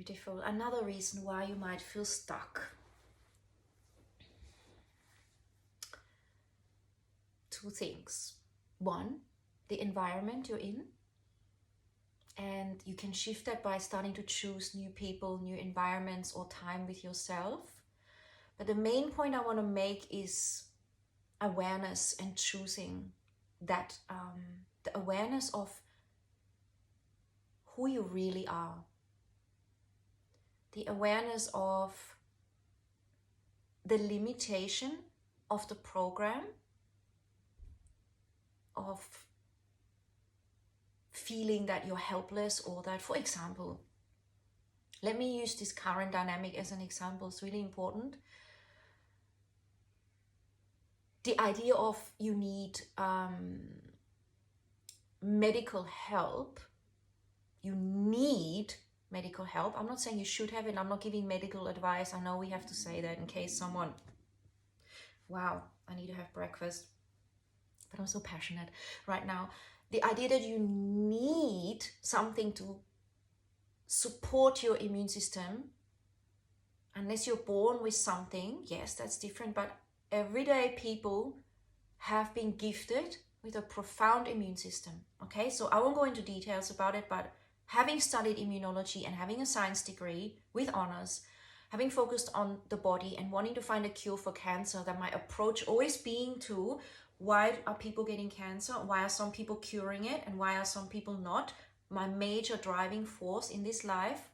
Beautiful. Another reason why you might feel stuck. Two things. One, the environment you're in. And you can shift that by starting to choose new people, new environments, or time with yourself. But the main point I want to make is awareness and choosing that, the awareness of who you really are. The awareness of the limitation of the program, of feeling that you're helpless, or that, for example, let me use this current dynamic as an example, it's really important. The idea of you need medical help, you need medical help. I'm not saying you should have it, I'm not giving medical advice. I know we have to say that in case someone, wow, I need to have breakfast, but I'm so passionate right now. The idea that you need something to support your immune system, unless you're born with something, yes, that's different, but everyday people have been gifted with a profound immune system, okay? So I won't go into details about it, but having studied immunology and having a science degree with honors, having focused on the body and wanting to find a cure for cancer, that my approach always being to, why are people getting cancer? Why are some people curing it? And why are some people not? My major driving force in this life,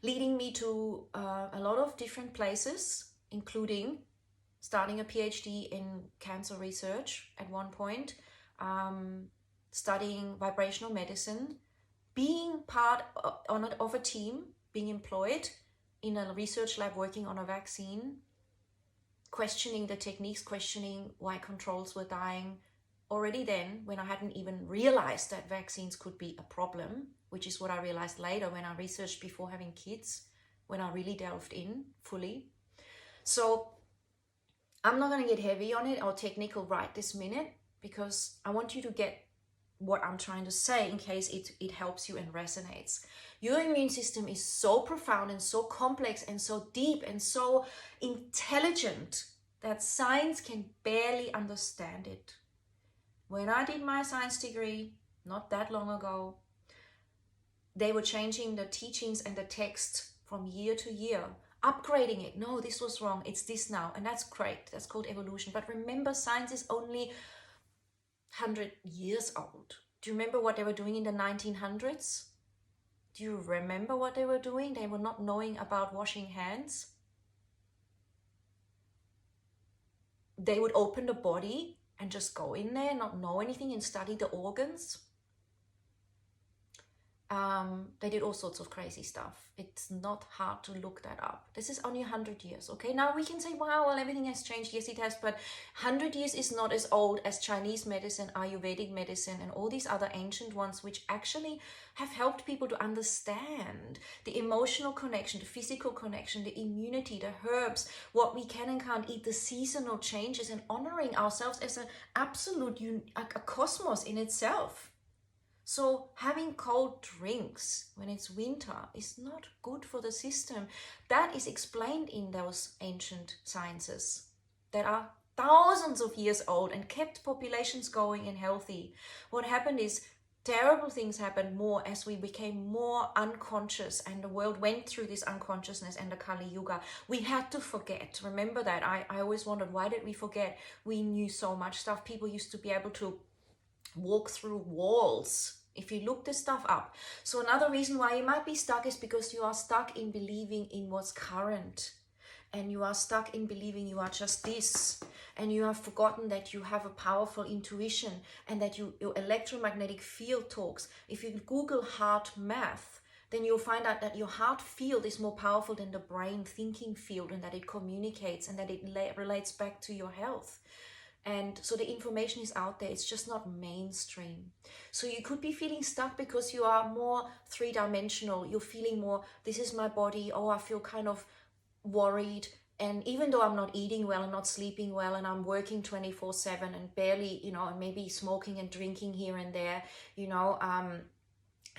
leading me to a lot of different places, including starting a PhD in cancer research at one point, studying vibrational medicine, being part of a team, being employed in a research lab working on a vaccine, questioning the techniques, questioning why controls were dying. Already then, when I hadn't even realized that vaccines could be a problem, which is what I realized later when I researched before having kids, when I really delved in fully. So I'm not going to get heavy on it or technical right this minute, because I want you to get what I'm trying to say in case it helps you and resonates. Your immune system is so profound and so complex and so deep and so intelligent that science can barely understand it. When I did my science degree, not that long ago, they were changing the teachings and the text from year to year, upgrading it. No, this was wrong, it's this now, and that's great, that's called evolution. But remember, science is only 100 years old. Do you remember what they were doing in the 1900s? Do you remember what they were doing? They were not knowing about washing hands. They would open the body and just go in there, not know anything, and study the organs. They did all sorts of crazy stuff. It's not hard to look that up. This is only 100 years, okay? Now we can say, wow, well, everything has changed. Yes, it has, but 100 years is not as old as Chinese medicine, Ayurvedic medicine, and all these other ancient ones, which actually have helped people to understand the emotional connection, the physical connection, the immunity, the herbs, what we can and can't eat, the seasonal changes, and honoring ourselves as an absolute, a cosmos in itself. So having cold drinks when it's winter is not good for the system. That is explained in those ancient sciences that are thousands of years old and kept populations going and healthy. What happened is terrible things happened more as we became more unconscious, and the world went through this unconsciousness and the Kali Yuga. We had to forget. Remember that. I always wondered, why did we forget? We knew so much stuff. People used to be able to walk through walls if you look this stuff up. So another reason why you might be stuck is because you are stuck in believing in what's current, and you are stuck in believing you are just this, and you have forgotten that you have a powerful intuition and that your electromagnetic field talks. If you Google heart math, then you'll find out that your heart field is more powerful than the brain thinking field, and that it communicates and that it relates back to your health. And so the information is out there, it's just not mainstream. So you could be feeling stuck because you are more three-dimensional. You're feeling more, this is my body, oh, I feel kind of worried. And even though I'm not eating well and not sleeping well, and I'm working 24/7 and barely, and maybe smoking and drinking here and there,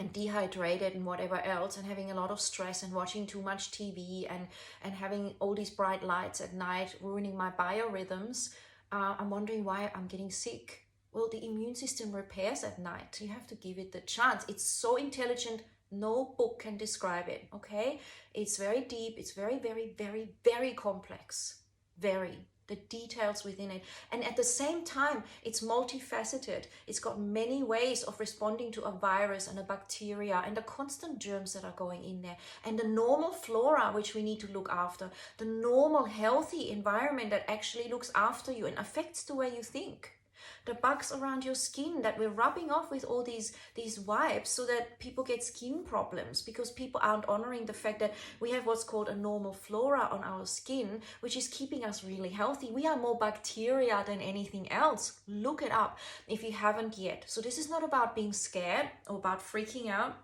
and dehydrated and whatever else, and having a lot of stress and watching too much TV and having all these bright lights at night ruining my biorhythms, I'm wondering why I'm getting sick. Well, the immune system repairs at night. You have to give it the chance. It's so intelligent, no book can describe it, okay? It's very deep, it's very, very, very, very complex. Very. The details within it. And at the same time, it's multifaceted. It's got many ways of responding to a virus and a bacteria and the constant germs that are going in there. And the normal flora, which we need to look after. The normal healthy environment that actually looks after you and affects the way you think. The bugs around your skin that we're rubbing off with all these wipes so that people get skin problems because people aren't honoring the fact that we have what's called a normal flora on our skin, which is keeping us really healthy. We are more bacteria than anything else. Look it up if you haven't yet. So this is not about being scared or about freaking out.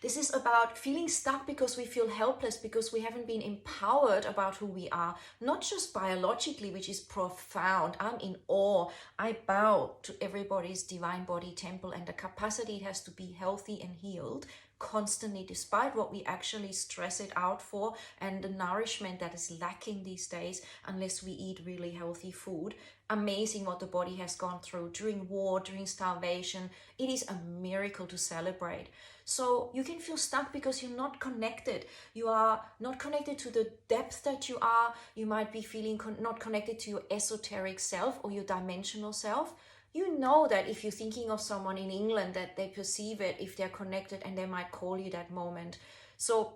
This is about feeling stuck because we feel helpless, because we haven't been empowered about who we are, not just biologically, which is profound. I'm in awe. I bow to everybody's divine body temple and the capacity it has to be healthy and healed constantly, despite what we actually stress it out for and the nourishment that is lacking these days unless we eat really healthy food. Amazing what the body has gone through during war, during starvation. It is a miracle to celebrate. So you can feel stuck because you're not connected. You are not connected to the depth that you are. You might be feeling not connected to your esoteric self or your dimensional self. You know that if you're thinking of someone in England, that they perceive it if they're connected and they might call you that moment. So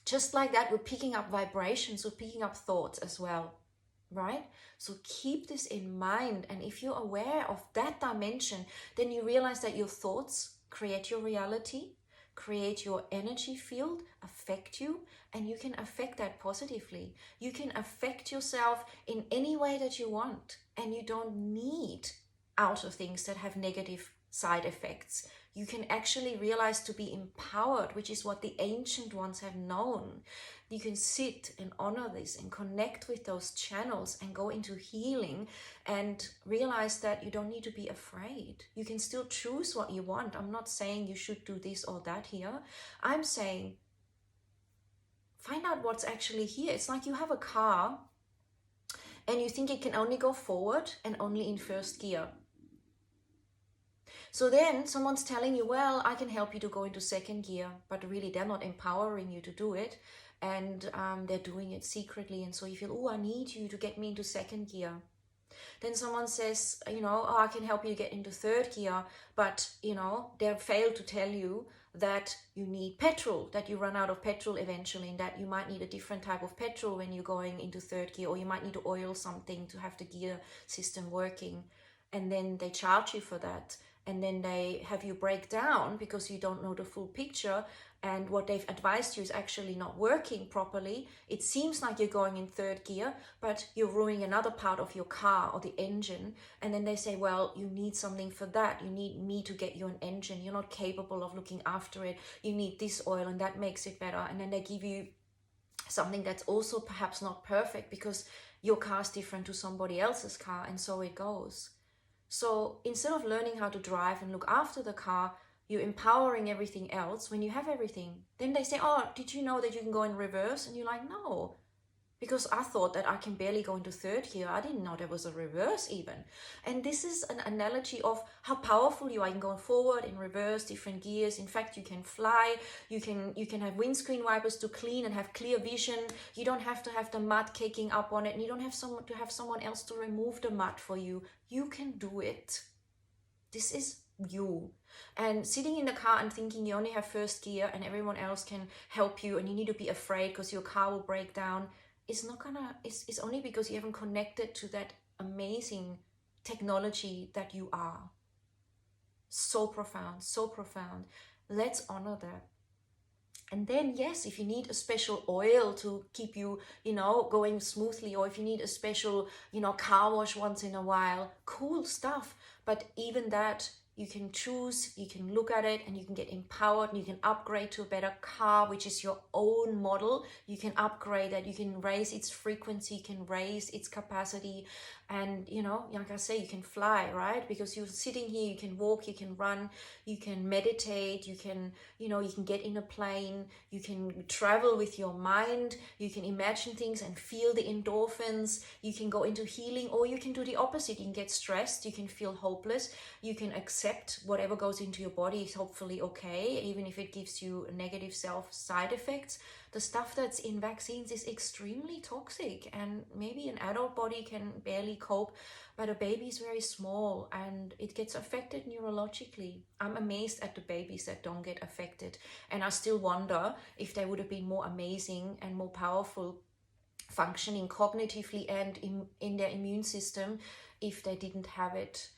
just like that, we're picking up vibrations, we're picking up thoughts as well, right? So keep this in mind. And if you're aware of that dimension, then you realize that your thoughts create your reality, create your energy field, affect you, and you can affect that positively. You can affect yourself in any way that you want, and you don't need outer things that have negative side effects. You can actually realize to be empowered, which is what the ancient ones have known. You can sit and honor this and connect with those channels and go into healing and realize that you don't need to be afraid. You can still choose what you want. I'm not saying you should do this or that here. I'm saying find out what's actually here. It's like you have a car and you think it can only go forward and only in first gear. So then someone's telling you, well, I can help you to go into second gear, but really they're not empowering you to do it. And they're doing it secretly. And so you feel, oh, I need you to get me into second gear. Then someone says, oh, I can help you get into third gear, but, they fail to tell you that you need petrol, that you run out of petrol eventually, and that you might need a different type of petrol when you're going into third gear, or you might need to oil something to have the gear system working. And then they charge you for that. And then they have you break down because you don't know the full picture, and what they've advised you is actually not working properly. It seems like you're going in third gear, but you're ruining another part of your car or the engine. And then they say, well, you need something for that. You need me to get you an engine. You're not capable of looking after it. You need this oil and that makes it better. And then they give you something that's also perhaps not perfect because your car is different to somebody else's car, and so it goes. So instead of learning how to drive and look after the car, you're empowering everything else. When you have everything, then they say, oh, did you know that you can go in reverse? And you're like, no, because I thought that I can barely go into third gear. I didn't know there was a reverse even. And this is an analogy of how powerful you are. You can go forward, in reverse, different gears. In fact, you can fly. You can have windscreen wipers to clean and have clear vision. You don't have to have the mud caking up on it, and you don't have to have someone else to remove the mud for you. You can do it. This is you. And sitting in the car and thinking you only have first gear and everyone else can help you and you need to be afraid because your car will break down, it's only because you haven't connected to that amazing technology that you are. So profound, so profound. Let's honor that. And then, yes, if you need a special oil to keep you, going smoothly, or if you need a special, car wash once in a while, cool stuff. But even that, you can choose, you can look at it, and you can get empowered, and you can upgrade to a better car, which is your own model. You can upgrade that, you can raise its frequency, you can raise its capacity, And you know, like I say, you can fly, right? Because you're sitting here, you can walk, you can run, you can meditate, you can, you know, you can get in a plane, you can travel with your mind, you can imagine things and feel the endorphins, you can go into healing, or you can do the opposite. You can get stressed, you can feel hopeless, you can accept whatever goes into your body is hopefully okay, even if it gives you negative self side effects. The stuff that's in vaccines is extremely toxic, and maybe an adult body can barely cope, but a baby is very small and it gets affected neurologically. I'm amazed at the babies that don't get affected, and I still wonder if they would have been more amazing and more powerful, functioning cognitively and in their immune system, if they didn't have it.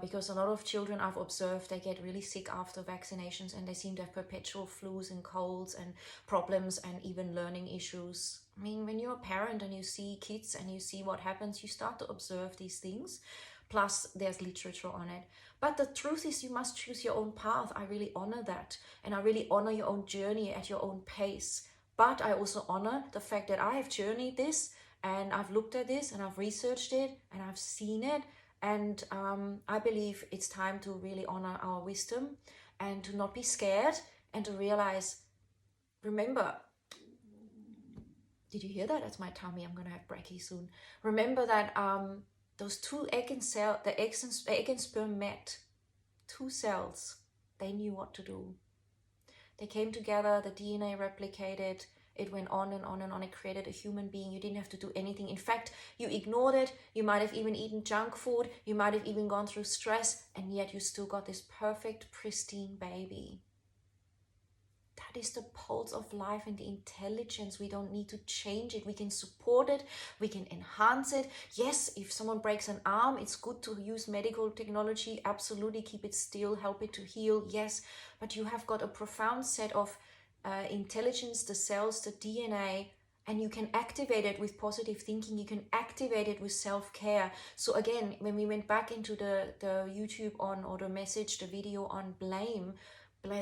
Because a lot of children I've observed, they get really sick after vaccinations, and they seem to have perpetual flus and colds and problems and even learning issues. I mean, when you're a parent and you see kids and you see what happens, you start to observe these things. Plus, there's literature on it. But the truth is, you must choose your own path. I really honor that. And I really honor your own journey at your own pace. But I also honor the fact that I have journeyed this, and I've looked at this, and I've researched it, and I've seen it. And I believe it's time to really honor our wisdom and to not be scared, and to realize, remember, did you hear that? That's my tummy. I'm going to have brekkie soon. Remember that those two egg and cell, the egg and sperm met. Two cells. They knew what to do. They came together, the DNA replicated, it went on and on and on. It created a human being. You didn't have to do anything. In fact, you ignored it. You might have even eaten junk food. You might have even gone through stress, and yet you still got this perfect, pristine baby. That is the pulse of life and the intelligence. We don't need to change it. We can support it. We can enhance it. Yes, if someone breaks an arm, it's good to use medical technology. Absolutely, keep it still, help it to heal. Yes, but you have got a profound set of intelligence, the cells, the DNA, and you can activate it with positive thinking. You can activate it with self-care. So again, when we went back into the YouTube on, or the message, the video on blame,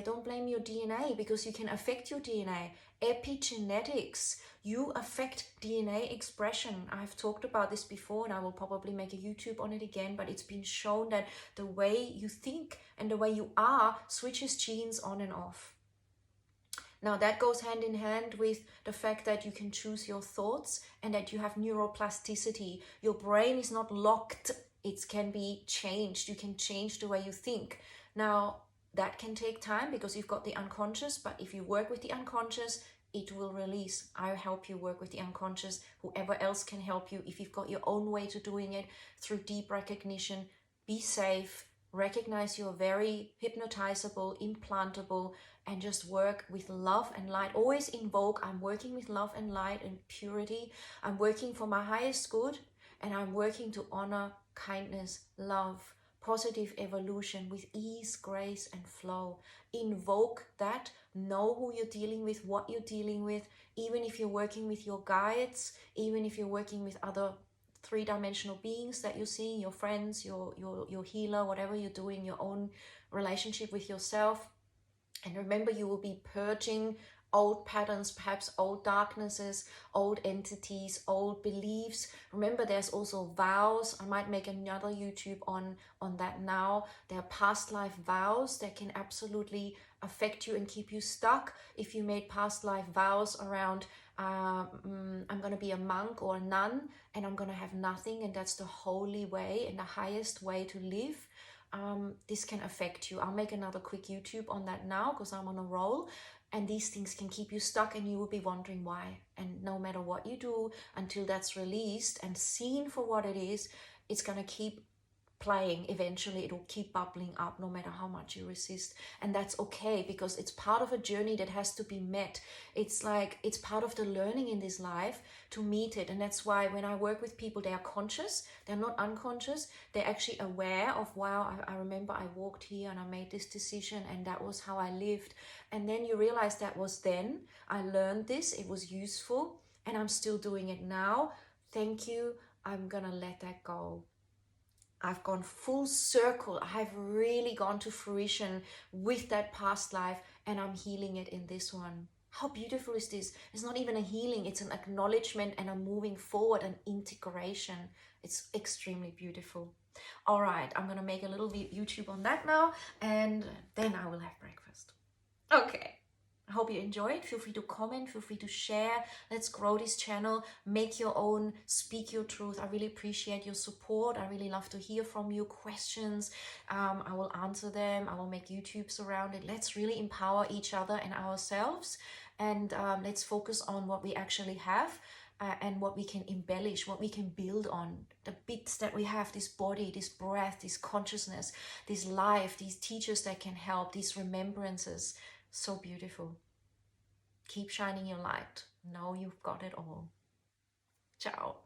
don't blame your DNA, because you can affect your DNA. Epigenetics, you affect DNA expression. I've talked about this before, and I will probably make a YouTube on it again, but it's been shown that the way you think and the way you are switches genes on and off. Now that goes hand in hand with the fact that you can choose your thoughts and that you have neuroplasticity. Your brain is not locked, it can be changed. You can change the way you think. Now that can take time because you've got the unconscious, but if you work with the unconscious, it will release. I help you work with the unconscious. Whoever else can help you, if you've got your own way to doing it through deep recognition, be safe, recognize you're very hypnotizable, implantable, and just work with love and light. Always invoke, I'm working with love and light and purity. I'm working for my highest good, and I'm working to honor kindness, love, positive evolution with ease, grace, and flow. Invoke that. Know who you're dealing with, what you're dealing with, even if you're working with your guides, even if you're working with other three-dimensional beings that you're seeing, your friends, your healer, whatever you're doing, your own relationship with yourself. And remember, you will be purging old patterns, perhaps old darknesses, old entities, old beliefs. Remember, there's also vows. I might make another YouTube on that now. There are past life vows that can absolutely affect you and keep you stuck. If you made past life vows around, I'm going to be a monk or a nun, and I'm going to have nothing, and that's the holy way and the highest way to live. This can affect you. I'll make another quick YouTube on that now because I'm on a roll, and these things can keep you stuck, and you will be wondering why. And no matter what you do, until that's released and seen for what it is, it's going to keep playing. Eventually it will keep bubbling up no matter how much you resist, and that's okay, because it's part of a journey that has to be met. It's like, it's part of the learning in this life to meet it. And that's why when I work with people, they are conscious, they're not unconscious, they're actually aware of, wow, I remember I walked here and I made this decision, and that was how I lived. And then you realize that was then, I learned this, it was useful, and I'm still doing it now. Thank you, I'm gonna let that go. I've gone full circle. I've really gone to fruition with that past life, and I'm healing it in this one. How beautiful is this? It's not even a healing, it's an acknowledgement and a moving forward, an integration. It's extremely beautiful. All right, I'm gonna make a little YouTube on that now, and then I will have breakfast. Okay. I hope you enjoyed. Feel free to comment, feel free to share. Let's grow this channel. Make your own, speak your truth. I really appreciate your support. I really love to hear from you. Questions, I will answer them. I will make YouTubes around it. Let's really empower each other and ourselves. And let's focus on what we actually have. And what we can embellish, what we can build on, the bits that we have, this body, this breath, this consciousness, this life, these teachers that can help, these remembrances. So beautiful. Keep shining your light. Know you've got it all. Ciao.